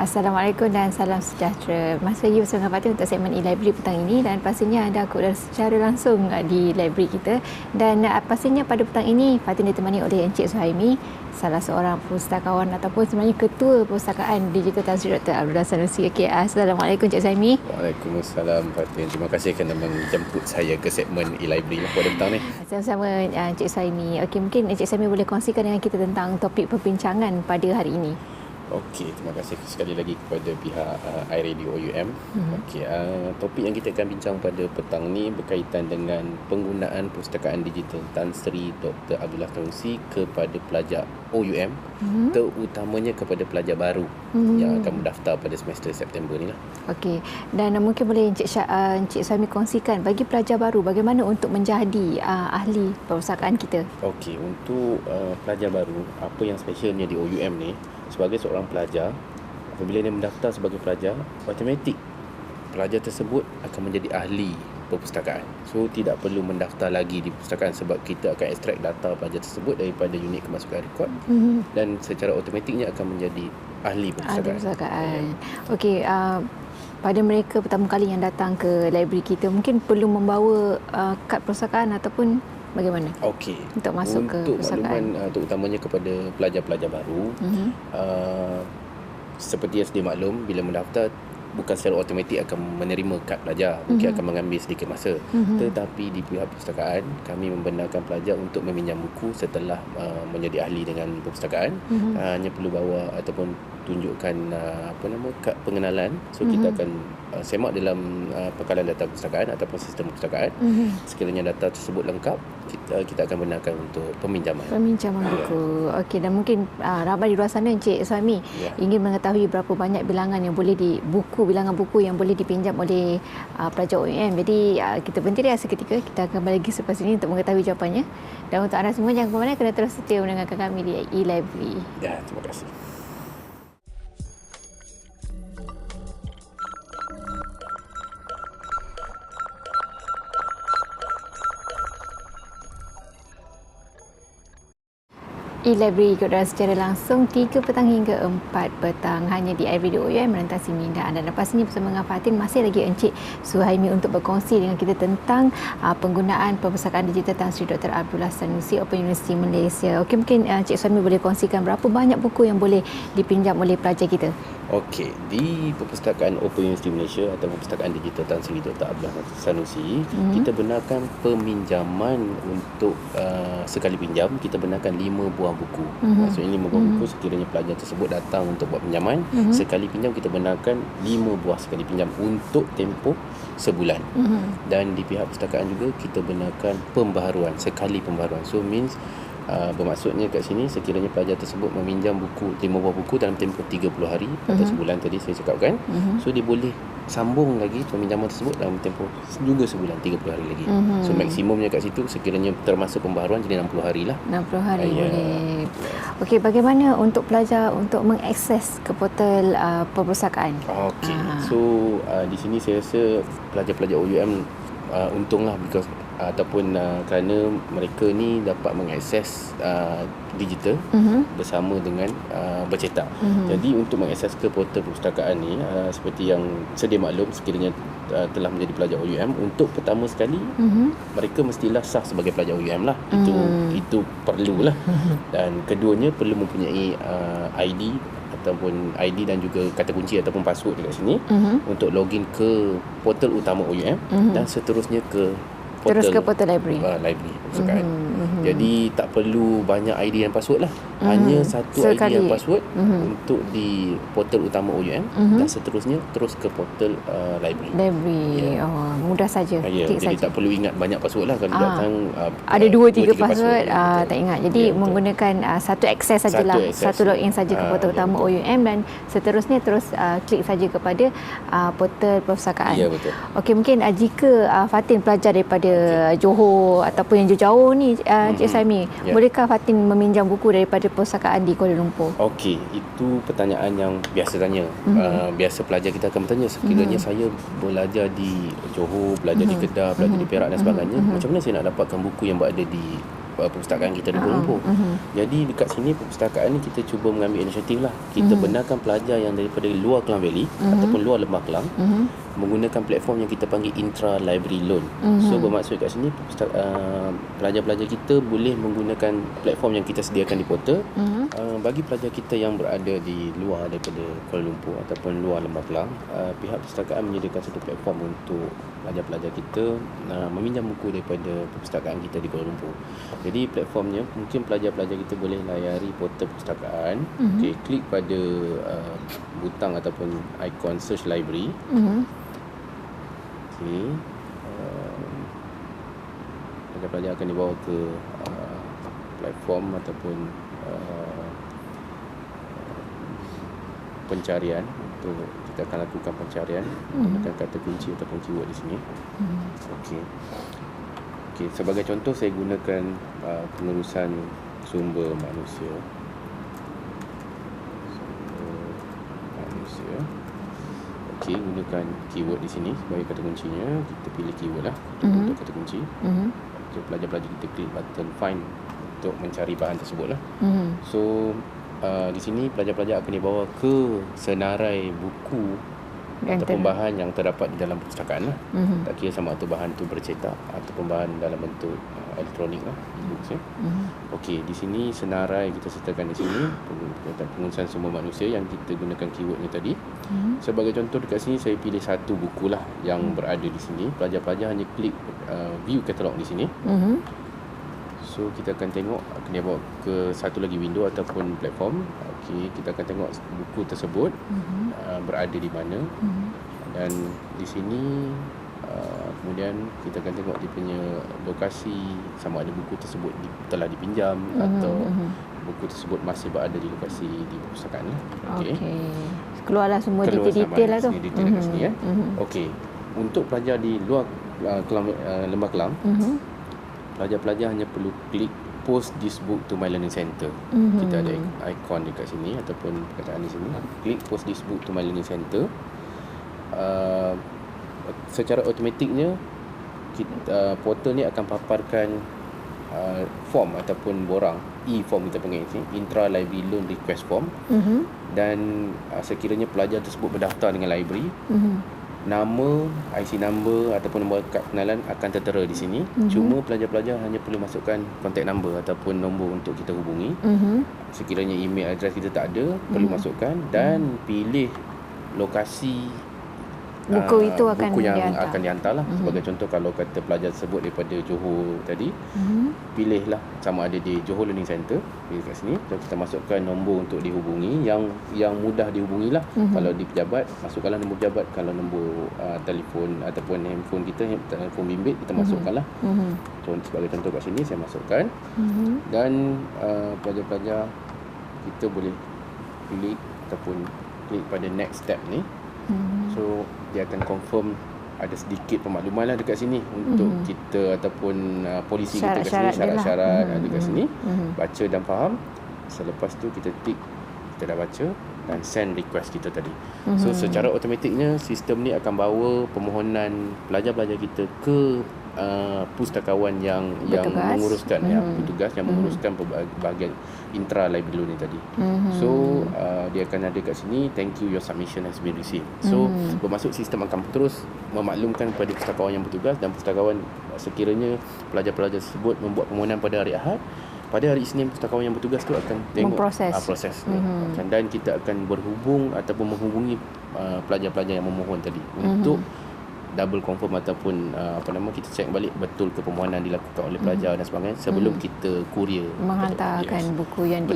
Assalamualaikum dan salam sejahtera. Masa lagi bersama Fatin untuk segmen e-library petang ini, dan pastinya ada aku secara langsung di library kita, dan pastinya pada petang ini Fatin ditemani oleh Encik Suhaimi, salah seorang pustakawan ataupun sebenarnya ketua Perpustakaan Digital Tan Sri Dr. Abdullah Sanusi. Okey, Assalamualaikum Encik Suhaimi. Waalaikumsalam Fatin. Terima kasih kerana menjemput saya ke segmen e-library pada petang ni. Sama-sama Encik Suhaimi. Okey, mungkin Encik Suhaimi boleh kongsikan dengan kita tentang topik perbincangan pada hari ini. Okey, terima kasih sekali lagi kepada pihak iRadio OUM. Okey, topik yang kita akan bincang pada petang ni berkaitan dengan penggunaan Perpustakaan Digital Tan Sri Dr. Abdullah Sanusi kepada pelajar OUM, terutamanya kepada pelajar baru yang akan mendaftar pada semester September ni lah. Okey, dan mungkin boleh Encik Suhaimi kongsikan bagi pelajar baru bagaimana untuk menjadi ahli perpustakaan kita. Okey, untuk pelajar baru, apa yang specialnya di OUM ni, sebagai seorang pelajar, apabila dia mendaftar sebagai pelajar, automatik pelajar tersebut akan menjadi ahli perpustakaan. So tidak perlu mendaftar lagi di perpustakaan sebab kita akan ekstrak data pelajar tersebut daripada unit kemasukan rekod dan secara automatiknya akan menjadi ahli perpustakaan. Okey, pada mereka pertama kali yang datang ke library kita, mungkin perlu membawa kad perpustakaan ataupun bagaimana? Okey. Untuk masuk ke perpustakaan. Makluman terutamanya kepada pelajar-pelajar baru, seperti yang sedia maklum, bila mendaftar bukan secara automatik akan menerima kad pelajar, mungkin akan mengambil sedikit masa. Tetapi di pihak perpustakaan, kami membenarkan pelajar untuk meminjam buku setelah menjadi ahli dengan perpustakaan. Hanya perlu bawa ataupun tunjukkan kad pengenalan. So kita akan semak dalam pekalan data perpustakaan ataupun sistem perpustakaan. Sekiranya data tersebut lengkap, kita akan benarkan untuk peminjaman buku. Okey, dan mungkin ramai di luar sana Encik Suhaimi ingin mengetahui berapa banyak bilangan buku yang boleh dipinjam oleh pelajar OUM. Jadi kita berhenti seketika, kita akan kembali lagi selepas ini untuk mengetahui jawapannya. Dan untuk anda semua jangan ke mana, kena terus setia mendengarkan kami di e-library. Ya, terima kasih. E-library ikut secara langsung 3 petang hingga 4 petang hanya di iRadio OUM merentasi minda anda. Dan pastinya bersama dengan Fatin masih lagi Encik Suhaimi untuk berkongsi dengan kita tentang penggunaan Perpustakaan Digital Tan Sri Dr. Abdullah Sanusi Open University Malaysia. Okey, mungkin Encik Suhaimi boleh kongsikan berapa banyak buku yang boleh dipinjam oleh pelajar kita? Okey, di Perpustakaan Open University Malaysia atau Perpustakaan Digital Tan Sri Dr. Abdullah Sanusi, kita benarkan peminjaman untuk sekali pinjam, kita benarkan 5 buah buku. Maksudnya 5 buah buku sekiranya pelajar tersebut datang untuk buat pinjaman, sekali pinjam kita benarkan 5 buah sekali pinjam untuk tempoh sebulan. Dan di pihak perpustakaan juga kita benarkan pembaharuan, sekali pembaharuan. So means bermaksudnya kat sini sekiranya pelajar tersebut meminjam buku 5 buah buku dalam tempoh 30 hari atau sebulan tadi saya cakapkan, so dia boleh sambung lagi peminjaman tersebut dalam tempoh juga sebulan, 30 hari lagi. So maksimumnya kat situ sekiranya termasuk pembaharuan jadi 60 hari lah. 60 hari boleh. Okey, bagaimana untuk pelajar untuk mengakses ke portal perpustakaan? Okey. So di sini saya rasa pelajar-pelajar OUM untunglah because ataupun kerana mereka ni dapat mengakses digital bersama dengan bercetak. Jadi untuk mengakses ke portal perpustakaan ni, seperti yang sedia maklum, sekiranya telah menjadi pelajar OUM, untuk pertama sekali mereka mestilah sah sebagai pelajar OUM lah. Itu perlulah. Dan keduanya perlu mempunyai ID ataupun ID dan juga kata kunci ataupun password dekat sini untuk login ke portal utama OUM dan seterusnya ke portal library. Library perpustakaan. Jadi tak perlu banyak ID dan password lah. Hanya satu ID dan password untuk di portal utama OUM dan seterusnya terus ke portal library. Mudah saja. Jadi tak perlu ingat banyak password lah. Kalau datang ada 2-3 password, tak ingat. Jadi menggunakan satu akses sajalah, satu login saja ke portal utama OUM dan seterusnya terus klik saja kepada portal perpustakaan. Ya, betul. Okey, mungkin jika Fatin pelajar daripada Johor ataupun yang jauh ni, Encik Suhaimi, bolehkah Fatin meminjam buku daripada perpustakaan di Kuala Lumpur? Okey, itu pertanyaan yang biasa tanya. Biasa pelajar kita akan bertanya, sekiranya saya belajar di Johor, belajar di Kedah, belajar di Perak dan sebagainya, macam mana saya nak dapatkan buku yang berada di perpustakaan kita di Kuala Lumpur. Jadi dekat sini perpustakaan ni kita cuba mengambil inisiatif lah. Kita benarkan pelajar yang daripada luar Klang Valley ataupun luar Lembah Kelang menggunakan platform yang kita panggil intra library loan. So bermaksud kat sini pelajar-pelajar kita boleh menggunakan platform yang kita sediakan di portal. Bagi pelajar kita yang berada di luar daripada Kuala Lumpur ataupun luar Lembah Kelang, pihak perpustakaan menyediakan satu platform untuk pelajar-pelajar kita meminjam buku daripada perpustakaan kita di Kuala Lumpur. Jadi platformnya mungkin pelajar-pelajar kita boleh layari portal perpustakaan, klik pada butang ataupun ikon search library. Pelajar-pelajar akan dibawa ke platform ataupun pencarian. Untuk kita akan lakukan pencarian menggunakan kata kunci ataupun keyword di sini. Okey, sebagai contoh saya gunakan pengurusan sumber manusia. Okey, gunakan keyword di sini sebagai kata kuncinya. Kita pilih keyword lah untuk kata kunci. So, pelajar-pelajar kita klik button find untuk mencari bahan tersebut lah. So di sini pelajar-pelajar akan dibawa ke senarai buku ataupun bahan yang terdapat di dalam perpustakaan lah. Tak kira sama atau bahan tu bercetak ataupun bahan dalam bentuk elektronik lah, e-books ya. Okey, di sini senarai kita sertakan di sini pengurusan sumber manusia yang kita gunakan keywordnya tadi. Sebagai contoh dekat sini saya pilih satu buku lah yang berada di sini. Pelajar-pelajar hanya klik view katalog di sini. So kita akan tengok, akan dia bawa ke satu lagi window ataupun platform. Okey, kita akan tengok buku tersebut berada di mana. Dan di sini kemudian kita akan tengok dia punya lokasi, sama ada buku tersebut telah dipinjam atau buku tersebut masih berada di lokasi di perpustakaan. Okey. Keluarlah semua detail-detail lah tu. Detail kat sini ya. Okey. Untuk pelajar di luar Lembah Kelang, pelajar-pelajar hanya perlu klik post this book to my learning center. Kita ada ikon dekat sini ataupun perkataan di sini. Klik post this book to my learning center. Secara automatiknya portal ni akan paparkan form ataupun borang e-form kita panggil ni, intra library loan request form. Dan sekiranya pelajar tersebut berdaftar dengan library, nama, IC number ataupun nombor kad pengenalan akan tertera di sini. Cuma pelajar-pelajar hanya perlu masukkan contact number ataupun nombor untuk kita hubungi. Sekiranya email address kita tak ada, perlu masukkan dan pilih lokasi buku itu akan buku yang dihantar. akan dihantar lah. Sebagai contoh, kalau kata pelajar tersebut daripada Johor tadi, pilihlah sama ada di Johor Learning Center, pilih kat sini, dan kita masukkan nombor untuk dihubungi yang mudah dihubungi lah. Kalau di pejabat, masukkanlah nombor pejabat. Kalau nombor telefon ataupun handphone kita, telefon bimbit, kita masukkanlah. Sebagai contoh kat sini saya masukkan. Dan pelajar-pelajar kita boleh pilih ataupun klik pada next step ni. So dia akan confirm, ada sedikit pemakluman lah dekat sini untuk kita ataupun polisi kita kat sini, syarat-syarat dekat sini. Baca dan faham. Selepas tu kita tik, kita dah baca dan send request kita tadi. So secara automatiknya sistem ni akan bawa permohonan pelajar-pelajar kita ke pustakawan yang menguruskan petugas yang menguruskan bahagian intra library loan ni tadi. So dia akan ada kat sini, thank you, your submission has been received. So bermaksud sistem akan terus memaklumkan kepada pustakawan yang bertugas, dan pustakawan sekiranya pelajar-pelajar tersebut membuat permohonan pada hari Ahad, pada hari Isnin pustakawan yang bertugas tu akan tengok proses dan kita akan berhubung ataupun menghubungi pelajar-pelajar yang memohon tadi untuk double confirm ataupun kita cek balik betul ke permohonan dilakukan oleh pelajar dan sebagainya sebelum kita courier menghantarkan buku yang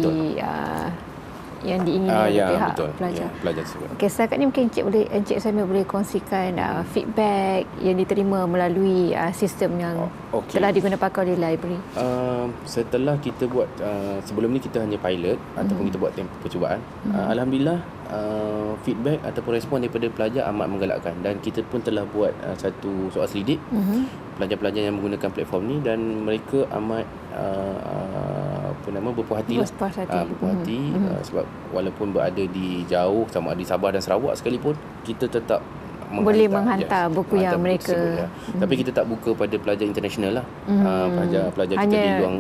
yang diingini oleh pihak pelajar. Pelajar tersebut. Okey, setakat ni mungkin Encik Samuel boleh kongsikan feedback yang diterima melalui sistem yang telah digunakan pakai oleh library. Setelah kita buat sebelum ni kita hanya pilot ataupun kita buat tempoh percubaan. Alhamdulillah feedback ataupun respon daripada pelajar amat menggalakkan, dan kita pun telah buat satu soal selidik pelajar-pelajar yang menggunakan platform ni, dan mereka amat berpuas hati sebab walaupun berada di jauh, sama ada di Sabah dan Sarawak sekalipun, kita tetap boleh menghantar buku yang mereka tersebut, Tapi kita tak buka pada pelajar international lah. Pelajar kita hanya di luar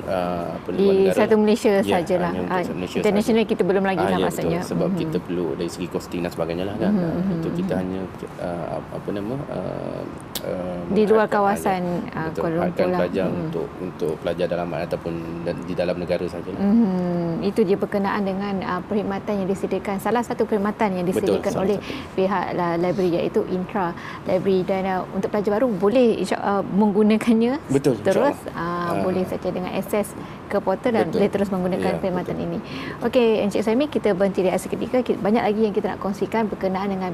di negara. satu Malaysia sajalah. Malaysia International sahaja. kita belum lagi lah maksudnya. Betul. Sebab kita perlu dari segi costing dan sebagainya lah kan. Itu kita hanya di luar kawasan Kuala Lumpur lah. pelajar untuk pelajar dalaman ataupun di dalam negara saja. Itu dia berkenaan dengan perkhidmatan yang disediakan. Salah satu perkhidmatan yang disediakan oleh pihak library iaitu intra library, dan untuk pelajar baru boleh menggunakannya terus boleh saja dengan akses ke portal dan boleh terus menggunakan perkhidmatan ini. Okey, Encik Suhaimi, kita berhenti rehat seketika. Banyak lagi yang kita nak kongsikan berkenaan dengan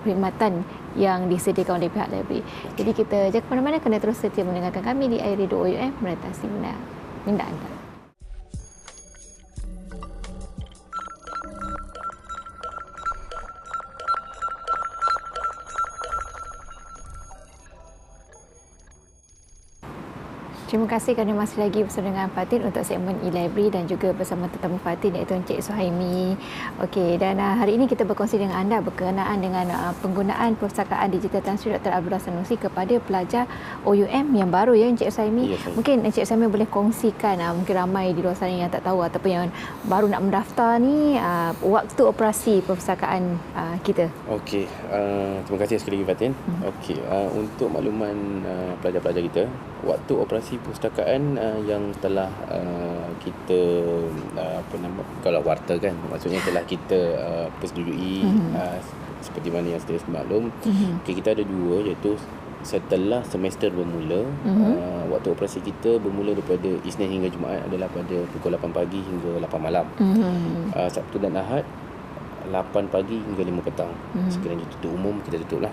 perkhidmatan yang disediakan oleh pihak library. Jadi kita jangan ke mana-mana, kena terus setia mendengarkan kami di iRadio OUM, menerangi minda anda. Terima kasih kerana masih lagi bersama dengan Fatin untuk segmen e-library dan juga bersama tetamu Fatin iaitu Encik Suhaimi. Okey, dan hari ini kita berkongsi dengan anda berkenaan dengan penggunaan perpustakaan digital Tan Sri Dr. Abdullah Sanusi kepada pelajar OUM yang baru, ya Encik Suhaimi. Mungkin Encik Suhaimi boleh kongsikan, mungkin ramai di luar sana yang tak tahu ataupun yang baru nak mendaftar ni, waktu operasi perpustakaan kita. Okey, terima kasih sekali lagi Fatin. Okey, untuk makluman pelajar-pelajar kita, waktu operasi perpustakaan yang telah kita kalau warta kan, maksudnya telah kita persetujui seperti mana yang sedia maklum. Okay, kita ada dua, iaitu setelah semester bermula, waktu operasi kita bermula daripada Isnin hingga Jumaat adalah pada pukul 8 pagi hingga 8 malam. Sabtu dan Ahad 8 pagi hingga 5 petang. Sekiranya tutup umum, kita tutup lah.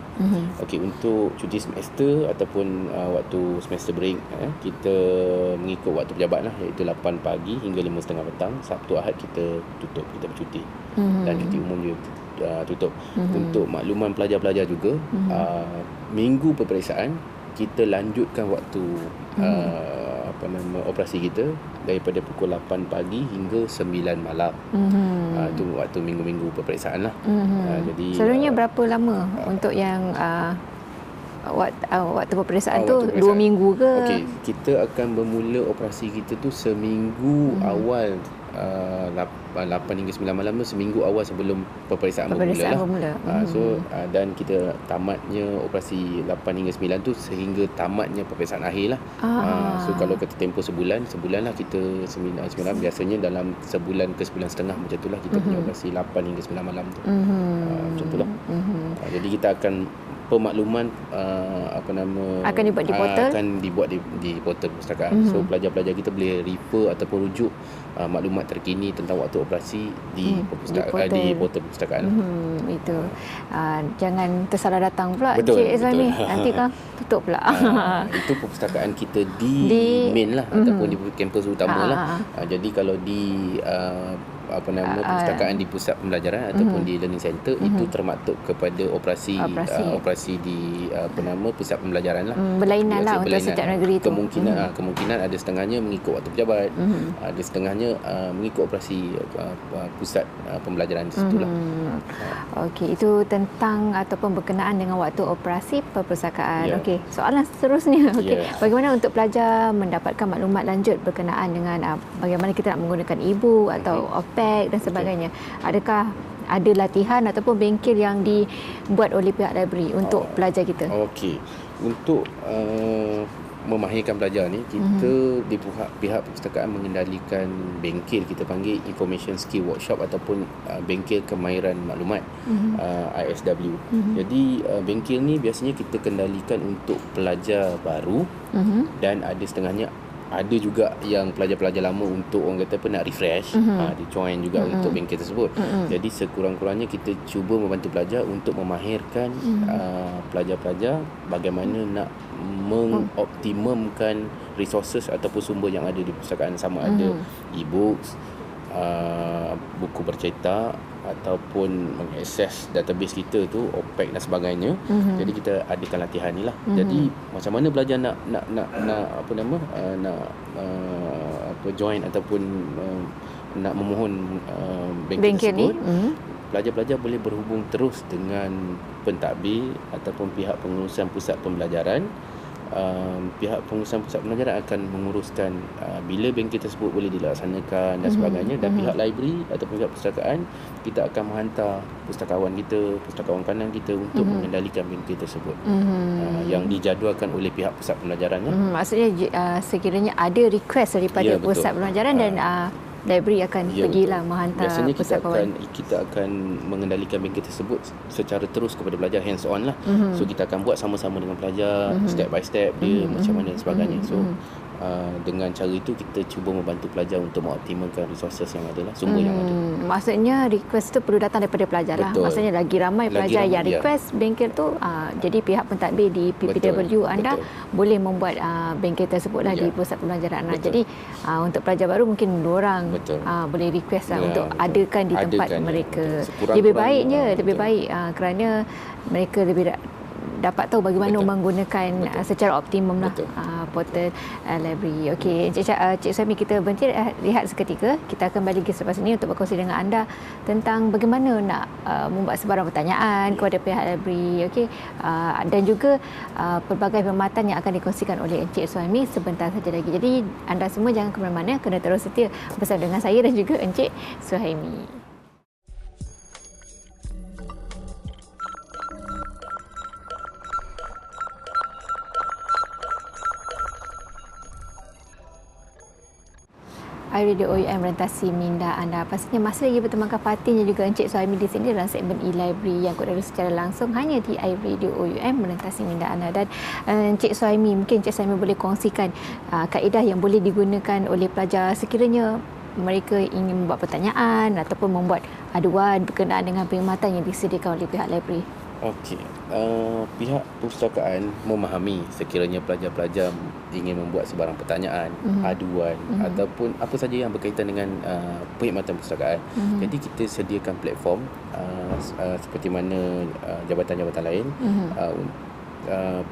Okey, untuk cuti semester ataupun waktu semester break, kita mengikut waktu pejabat lah, iaitu 8 pagi hingga 5.30 petang. Sabtu Ahad kita tutup, kita bercuti. Dan cuti umum juga tutup. Untuk makluman pelajar-pelajar juga, minggu peperiksaan kita lanjutkan waktu operasi kita daripada pukul 8 pagi hingga 9 malam. Itu waktu minggu-minggu peperiksaan lah. Jadi selalunya berapa lama untuk yang waktu peperiksaan tu? 2 minggu ke? Okey, kita akan bermula operasi kita tu seminggu awal, 8 hingga 9 malam tu seminggu awal sebelum peperiksaan bermula lah. Dan kita tamatnya operasi 8 hingga 9 tu sehingga tamatnya peperiksaan akhir lah. So kalau kita tempoh sebulan lah kita 9 biasanya dalam sebulan ke sebulan setengah macam tu lah kita punya operasi 8 hingga 9 malam tu. Macam tu lah. Jadi kita akan pemakluman akan dibuat di portal, di portal perpustakaan. So pelajar-pelajar kita boleh refer ataupun rujuk maklumat terkini tentang waktu operasi di portal perpustakaan. Itu jangan tersalah datang pula. Betul. Nanti kan tutup pula. Itu perpustakaan kita di main lah, ataupun di kampus utama lah. Jadi kalau di perpustakaan di pusat pembelajaran ataupun di learning center, itu termaktub kepada operasi di pusat pembelajaran lah. Berlainan lah untuk setiap negeri tu. Kemungkinan ada setengahnya mengikut waktu pejabat, ada setengahnya mengikut operasi pusat pembelajaran di situ lah. Okey, itu tentang ataupun berkenaan dengan waktu operasi perpustakaan. Okey, soalan seterusnya. Bagaimana untuk pelajar mendapatkan maklumat lanjut berkenaan dengan bagaimana kita nak menggunakan e-book atau OPEC dan sebagainya? Adakah ada latihan ataupun bengkel yang dibuat oleh pihak library untuk pelajar kita? Okey, untuk memahirkan pelajar ni, kita di pihak perpustakaan mengendalikan bengkel, kita panggil Information Skill Workshop ataupun bengkel kemahiran maklumat, ISW. Jadi bengkel ni biasanya kita kendalikan untuk pelajar baru, dan ada setengahnya ada juga yang pelajar-pelajar lama untuk orang kata nak refresh, dia join juga untuk bengkel tersebut. Jadi sekurang-kurangnya kita cuba membantu pelajar untuk memahirkan pelajar-pelajar bagaimana nak mengoptimumkan resources ataupun sumber yang ada di perpustakaan, sama ada e-books, buku bercetak ataupun mengakses database kita tu, OPEC dan sebagainya. Jadi kita adakan latihan ni lah. Jadi macam mana belajar nak join ataupun nak memohon bengkel tersebut. pelajar-pelajar boleh berhubung terus dengan pentadbir ataupun pihak pengurusan pusat pembelajaran. Pihak pengurusan pusat pembelajaran akan menguruskan bila bengkel tersebut boleh dilaksanakan dan sebagainya, dan pihak library ataupun pihak perpustakaan, kita akan menghantar pustakawan kita, pustakawan kanan kita untuk mengendalikan bengkel tersebut yang dijadualkan oleh pihak pusat pembelajaran. Maksudnya sekiranya ada request daripada pusat pembelajaran dan library akan pergilah menghantar biasanya pustakawan. kita akan mengendalikan bengkel tersebut secara terus kepada pelajar, hands on lah. So kita akan buat sama-sama dengan pelajar, step by step dia macam mana dan sebagainya. So dengan cara itu kita cuba membantu pelajar untuk mengoptimalkan resources yang ada lah, sumber yang ada. Maksudnya request tu perlu datang daripada pelajar lah. Maksudnya lagi ramai pelajar yang request bengkel tu, jadi pihak pentadbir di PPW anda boleh membuat bengkel tersebut lah di pusat pembelajaran. Jadi untuk pelajar baru mungkin diorang boleh request lah untuk adakan di tempat mereka. Lebih baik kerana mereka lebih dapat tahu bagaimana menggunakan secara optimum lah portal library. Okey, Cik Suhaimi, kita berhenti lihat seketika. Kita akan balik selepas ini untuk berkongsi dengan anda tentang bagaimana nak membuat sebarang pertanyaan kepada pihak library. Okey, dan juga pelbagai perkhidmatan yang akan dikongsikan oleh Encik Suhaimi sebentar saja lagi. Jadi anda semua jangan ke mana-mana, kena terus setia bersama dengan saya dan juga Encik Suhaimi. iRadio OUM merentasi minda anda. Pastinya masih lagi bertemankan Fatin dan juga Encik Suhaimi di sini dalam segmen e-library yang kudara secara langsung hanya di iRadio OUM merentasi minda anda. Dan Encik Suhaimi, mungkin Encik Suhaimi boleh kongsikan kaedah yang boleh digunakan oleh pelajar sekiranya mereka ingin membuat pertanyaan ataupun membuat aduan berkenaan dengan perkhidmatan yang disediakan oleh pihak library. Okey, pihak perpustakaan memahami sekiranya pelajar-pelajar ingin membuat sebarang pertanyaan, aduan ataupun apa saja yang berkaitan dengan perkhidmatan perpustakaan. Jadi kita sediakan platform seperti mana jabatan-jabatan lain.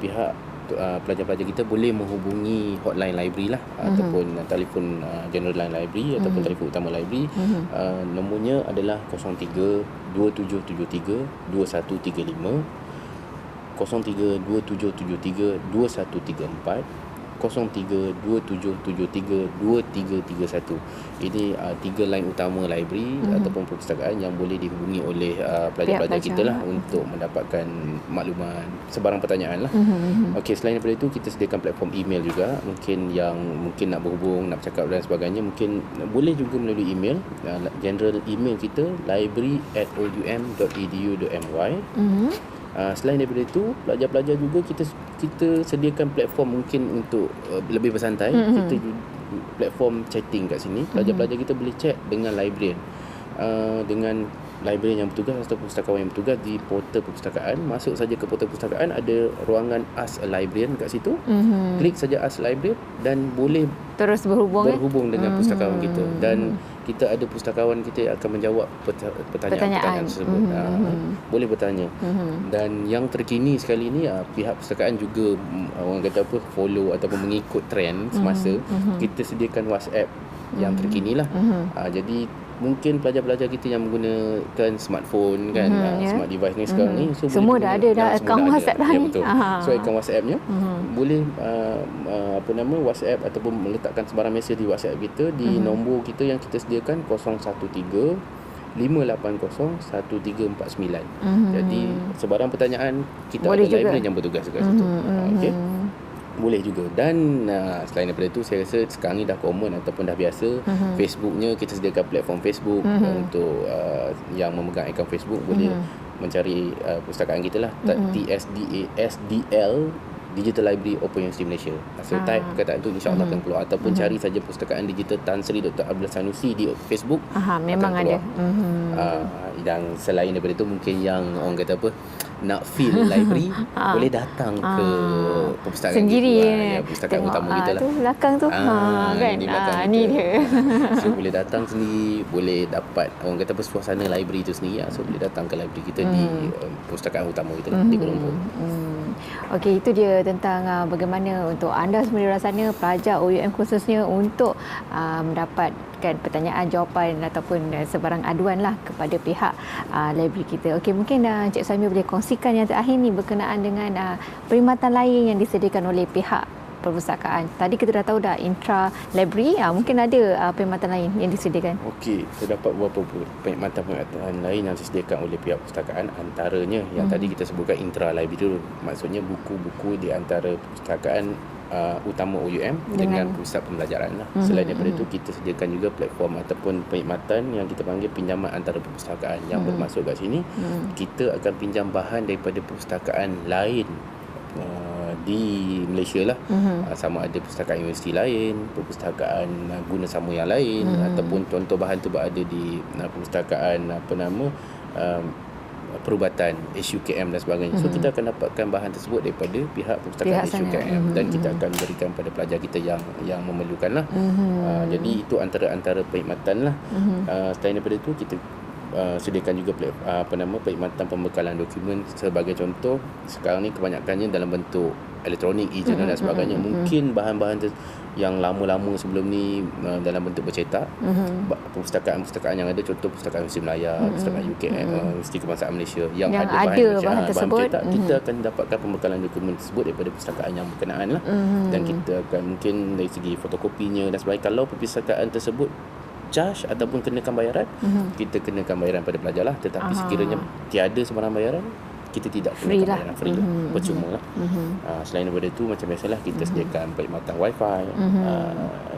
Pihak pelajar-pelajar kita boleh menghubungi hotline library lah, ataupun telefon general line library ataupun telefon utama library. Nombornya adalah 03 2773 2135, 03 2773 2134, 03 2773 2331. Ini tiga line utama library ataupun perpustakaan yang boleh dihubungi oleh pelajar-pelajar kita lah untuk mendapatkan maklumat sebarang pertanyaan lah. Okey, selain daripada itu kita sediakan platform email juga. Mungkin yang nak berhubung, nak bercakap dan sebagainya, mungkin boleh juga melalui email. General email kita library@oum.edu.my. Selain daripada itu, pelajar-pelajar juga kita sediakan platform mungkin untuk lebih bersantai. Kita platform chatting kat sini. Pelajar-pelajar kita boleh chat dengan librarian, dengan librarian yang bertugas atau pustakawan yang bertugas di portal perpustakaan. Masuk saja ke portal perpustakaan, ada ruangan Ask a Librarian kat situ. Klik saja Ask a Librarian dan boleh terus berhubung dengan pustakawan kita, dan kita ada pustakawan kita yang akan menjawab pertanyaan tersebut. Boleh bertanya. Dan yang terkini sekali ini, pihak perpustakaan juga orang kata apa, follow ataupun mengikut trend semasa. Kita sediakan WhatsApp yang terkini lah. Jadi mungkin pelajar-pelajar kita yang menggunakan smartphone kan, smart device ni sekarang ni, so semua dah ada akaun WhatsApp dah ni. Betul. So akaun WhatsAppnya boleh WhatsApp ataupun meletakkan sebarang mesej di WhatsApp kita di nombor kita yang kita sediakan 013 580 1349. Jadi sebarang pertanyaan kita boleh ada librarian yang bertugas dekat situ. Okey. Boleh juga. Dan selain daripada itu, saya rasa sekarang ni dah common ataupun dah biasa. Facebooknya kita sediakan platform Facebook untuk yang memegang akaun Facebook boleh mencari perpustakaan kita lah, TSDL Digital Library Open University Malaysia. So type perkataan tu, insya-Allah akan keluar, ataupun cari saja Perpustakaan Digital Tan Sri Dr. Abdullah Sanusi di Facebook. Memang ada. Dan selain daripada itu, mungkin yang orang kata apa, nak feel library, boleh datang ke perpustakaan sendiri kita, perpustakaan utama kita lah. Tu belakang tu. Kan. Ni dia. So boleh datang sendiri, boleh dapat orang kata apa, suasana library itu sendiri. So boleh datang ke library kita di perpustakaan utama kita di Kuala Lumpur. Okey, itu dia tentang bagaimana untuk anda semua di luar sana, pelajar OUM khususnya, untuk mendapat dapatkan pertanyaan, jawapan ataupun sebarang aduan lah kepada pihak library kita. Okey, mungkin Encik Suhaimi boleh kongsikan yang terakhir ni berkenaan dengan perkhidmatan lain yang disediakan oleh pihak perpustakaan. Tadi kita dah tahu dah intra library, mungkin ada perkhidmatan lain yang disediakan. Okey, terdapat beberapa perkhidmatan lain yang disediakan oleh pihak perpustakaan, antaranya yang tadi kita sebutkan intra library dulu. Maksudnya buku-buku di antara perpustakaan utama OUM dengan pusat pembelajaran lah. Selain daripada itu, kita sediakan juga platform ataupun perkhidmatan yang kita panggil pinjaman antara perpustakaan, yang bermaksud kat sini kita akan pinjam bahan daripada perpustakaan lain di Malaysia lah, sama ada perpustakaan universiti lain, perpustakaan guna sama yang lain, ataupun contoh bahan tu berada di perpustakaan perubatan SUKM dan sebagainya. So kita akan dapatkan bahan tersebut daripada pihak perpustakaan SUKM dan kita akan berikan pada pelajar kita yang memerlukan lah. Jadi itu antara perkhidmatan lah. Selain daripada itu, kita sediakan juga perkhidmatan pembekalan dokumen. Sebagai contoh, sekarang ni kebanyakannya dalam bentuk elektronik, e-journal dan sebagainya. Mungkin bahan-bahan yang lama-lama sebelum ni dalam bentuk bercetak. Perpustakaan-perpustakaan yang ada, contoh Perpustakaan Universiti Melaya, Perpustakaan UKM, Universiti Kebangsaan Malaysia yang ada bahan tersebut, bercetak, kita akan dapatkan pembekalan dokumen tersebut daripada perpustakaan yang berkenaan lah. Dan kita akan mungkin dari segi fotokopinya dan sebagainya. Kalau perpustakaan tersebut charge ataupun kenakan bayaran, kita kenakan bayaran pada pelajar lah. Tetapi sekiranya tiada sebarang bayaran, kita tidak free lah. Free lah. Percuma lah. Selain daripada itu, macam biasalah kita sediakan perkhidmatan wifi,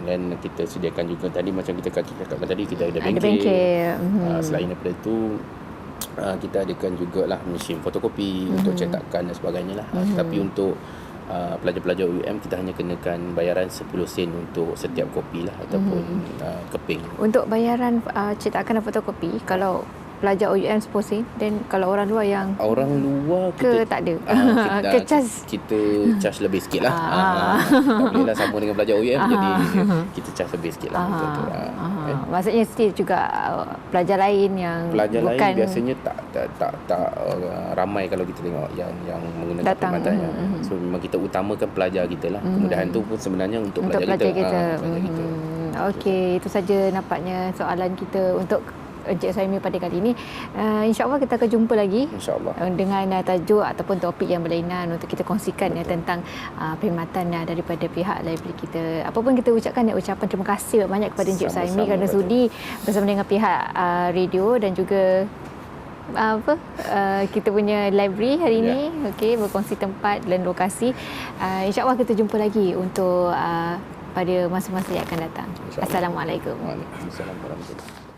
dan kita sediakan juga tadi macam kita cakapkan tadi, kita ada bengkel. Selain daripada itu, kita adakan jugalah mesin fotokopi untuk cetakan dan sebagainya lah. Tapi untuk pelajar-pelajar UM, kita hanya kenakan bayaran 10 sen untuk setiap kopi lah, ataupun keping. Untuk bayaran cetakan dan fotokopi, kalau pelajar OUM 10 sen, dan kalau orang luar kita tak ada kita charge lebih sikit lah. Tak boleh lah sama dengan pelajar OUM, jadi kita charge lebih sikit lah untuk tu. Maksudnya still juga pelajar lain yang pelajar bukan lain biasanya tak ramai kalau kita tengok yang menggunakan perkhidmatannya. So memang kita utamakan pelajar kita lah. Kemudahan tu pun sebenarnya untuk pelajar kita. Okey, itu saja nampaknya soalan kita untuk Encik Suhaimi pada kali ini. InsyaAllah kita akan jumpa lagi, InsyaAllah, dengan tajuk ataupun topik yang berlainan untuk kita kongsikan tentang perkhidmatan daripada pihak library kita. Apapun kita ucapkan ucapan terima kasih banyak kepada Encik Suhaimi kerana sudi bersama dengan pihak radio dan juga kita punya library hari ini, berkongsi tempat dan lokasi. InsyaAllah kita jumpa lagi untuk pada masa-masa yang akan datang. Assalamualaikum. Waalaikumsalam warahmatullahi wabarakatuh.